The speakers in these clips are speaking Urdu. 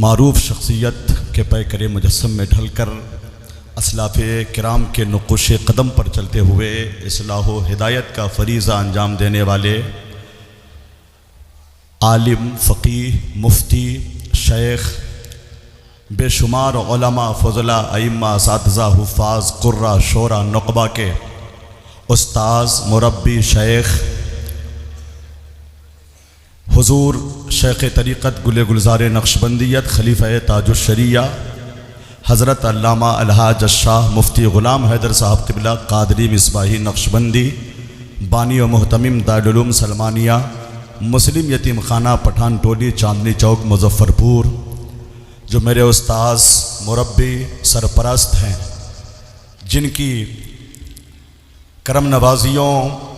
معروف شخصیت کے پیکر مجسم میں ڈھل کر اسلاف کرام کے نقوش قدم پر چلتے ہوئے اصلاح و ہدایت کا فریضہ انجام دینے والے عالم، فقیہ، مفتی، شیخ، بے شمار علماء، فضلاء، ائمہ، اساتذہ، حفاظ، قراء، شعراء، نقبہ کے استاذ، مربی، شیخ حضور شیخ طریقت گل گلزار نقشبندیت خلیفہ تاج الشریعہ حضرت علامہ الحاج الشاہ مفتی غلام حیدر صاحب قبلہ قادری مصباحی نقشبندی بانی و محتمم دارالعلوم سلمانیہ مسلم یتیم خانہ پٹھان ٹولی چاندنی چوک مظفر پور، جو میرے استاذ، مربی، سرپرست ہیں، جن کی کرم نوازیوں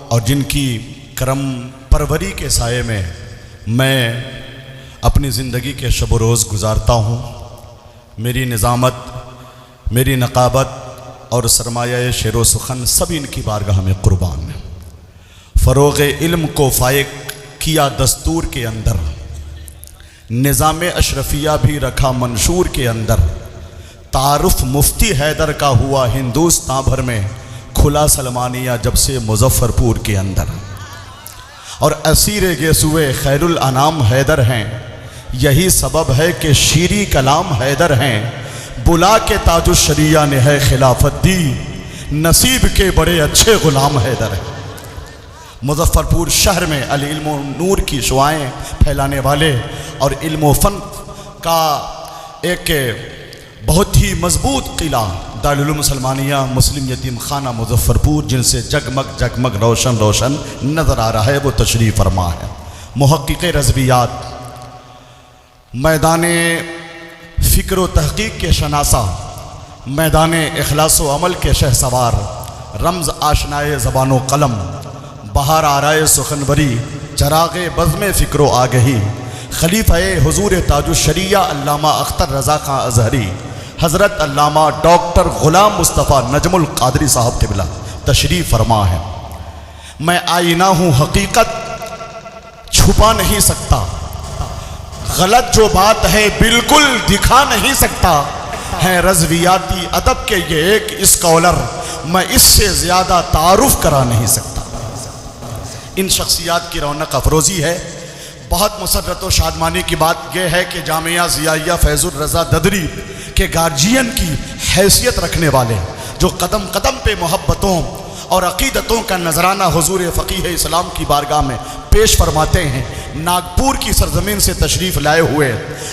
اور جن کی کرم پروری کے سائے میں میں اپنی زندگی کے شب و روز گزارتا ہوں۔ میری نظامت، میری نقابت اور سرمایہ شعر و سخن سب ان کی بارگاہ میں قربان ہیں۔ فروغ علم کو فائق کیا دستور کے اندر، نظام اشرفیہ بھی رکھا منشور کے اندر، تعارف مفتی حیدر کا ہوا ہندوستان بھر میں، کھلا سلمانیہ جب سے مظفر پور کے اندر، اور اسیر گیسوئے خیر الانام حیدر ہیں، یہی سبب ہے کہ شیریں کلام حیدر ہیں، بلا کے تاج الشریعہ نے ہے خلافت دی، نصیب کے بڑے اچھے غلام حیدر ہیں۔ مظفر پور شہر میں العلم و نور کی شعائیں پھیلانے والے اور علم و فن کا ایک بہت ہی مضبوط قلعہ دارالعلوم سلمانیہ مسلم یتیم خانہ مظفر پور، جن سے جگمگ جگمگ روشن روشن نظر آ رہا ہے، وہ تشریف فرما ہے۔ محقق رضویات، میدان فکر و تحقیق کے شناسہ، میدان اخلاص و عمل کے شہسوار، رمز آشنائے زبان و قلم، بہار آرائے سخنوری، چراغ بزم فکر و آگہی، خلیفہ حضور تاج الشریعہ علامہ اختر رضا خان ازہری، حضرت علامہ ڈاکٹر غلام مصطفیٰ نجم القادری صاحب قبلہ تشریف فرما ہے۔ میں آئینہ ہوں، حقیقت چھپا نہیں سکتا، غلط جو بات ہے بالکل دکھا نہیں سکتا، ہے رضویاتی ادب کے یہ ایک اسکالر، میں اس سے زیادہ تعارف کرا نہیں سکتا۔ ان شخصیات کی رونق افروزی ہے۔ بہت مسرت و شادمانی کی بات یہ ہے کہ جامعہ ضیائیہ فیض الرضا ددری کے گارجین کی حیثیت رکھنے والے، جو قدم قدم پہ محبتوں اور عقیدتوں کا نذرانہ حضور فقیہ اسلام کی بارگاہ میں پیش فرماتے ہیں، ناگپور کی سرزمین سے تشریف لائے ہوئے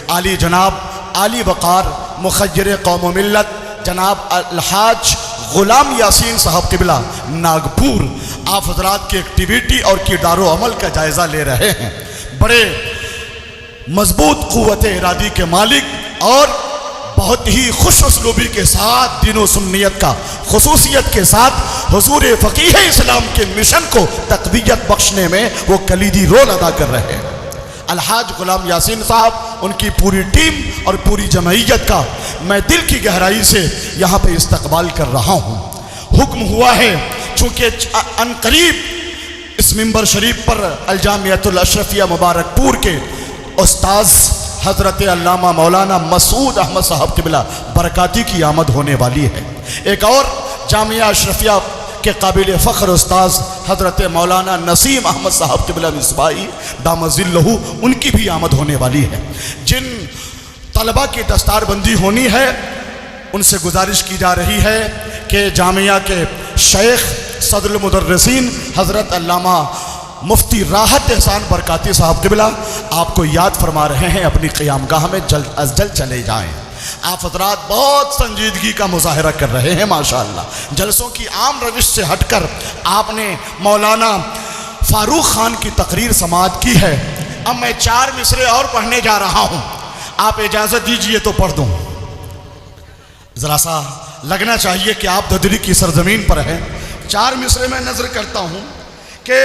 عالی جناب عالی وقار مخیر قوم و ملت جناب الحاج غلام یاسین صاحب قبلہ ناگپور، آپ حضرات کی ایکٹیویٹی اور کردار و عمل کا جائزہ لے رہے ہیں۔ بڑے مضبوط قوت ارادی کے مالک اور بہت ہی خوش اسلوبی کے ساتھ دین و سنیت کا خصوصیت کے ساتھ حضور فقیہ اسلام کے مشن کو تقویت بخشنے میں وہ کلیدی رول ادا کر رہے ہیں۔ الحاج غلام یاسین صاحب، ان کی پوری ٹیم اور پوری جمعیت کا میں دل کی گہرائی سے یہاں پہ استقبال کر رہا ہوں۔ حکم ہوا ہے چونکہ ان قریب اس منبر شریف پر الجامعۃ الاشرفیہ مبارک پور کے استاذ حضرت علامہ مولانا مسعود احمد صاحب قبلہ برکاتی کی آمد ہونے والی ہے۔ ایک اور جامعہ اشرفیہ کے قابل فخر استاذ حضرت مولانا نسیم احمد صاحب قبلہ مصباحی دامت ظلہ، ان کی بھی آمد ہونے والی ہے۔ جن طلبہ کی دستار بندی ہونی ہے، ان سے گزارش کی جا رہی ہے کہ جامعہ کے شیخ صدر المدرسین حضرت علامہ مفتی راحت احسان برکاتی صاحب قبلہ آپ کو یاد فرما رہے ہیں، اپنی قیام گاہ میں جلد از جلد چلے جائیں۔ آپ حضرات بہت سنجیدگی کا مظاہرہ کر رہے ہیں ماشاءاللہ۔ جلسوں کی عام روش سے ہٹ کر آپ نے مولانا فاروق خان کی تقریر سماعت کی ہے۔ اب میں 4 مصرے اور پڑھنے جا رہا ہوں، آپ اجازت دیجئے تو پڑھ دوں۔ ذرا سا لگنا چاہیے کہ آپ ددری کی سرزمین پر ہیں۔ 4 مصرے میں نظر کرتا ہوں کہ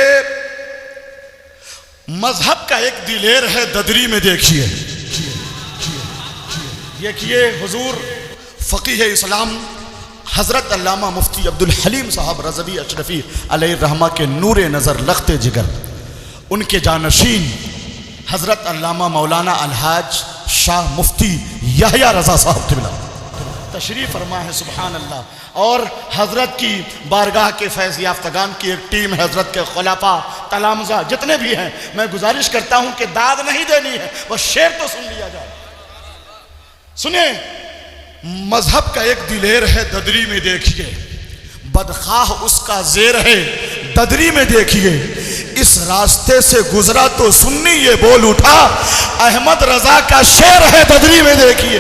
مذہب کا ایک دلیر ہے ددری میں، دیکھیے دیکھیے حضور فقیہ اسلام حضرت علامہ مفتی عبدالحلیم صاحب رضوی اشرفی علیہ الرحمہ کے نور نظر لخت جگر، ان کے جانشین حضرت علامہ مولانا الحاج شاہ مفتی یحییٰ رضا صاحب قبلہ تشریف فرما ہے. سبحان اللہ. اور حضرت کی بارگاہ کے فیض یافتگان کی ایک ٹیم ہے، حضرت کے خلفاء تلامذہ جتنے بھی ہیں. میں گزارش کرتا ہوں کہ داد نہیں دینی ہے، وہ شعر تو سن لیا جائے. سنیں، مذہب کا ایک دلیر ہے ددری میں دیکھیے، بدخواہ اس کا زیر ہے ددری میں دیکھیے. اس راستے سے گزرا تو سنی یہ بول اٹھا، احمد رضا کا شعر ہے ددری میں دیکھیے.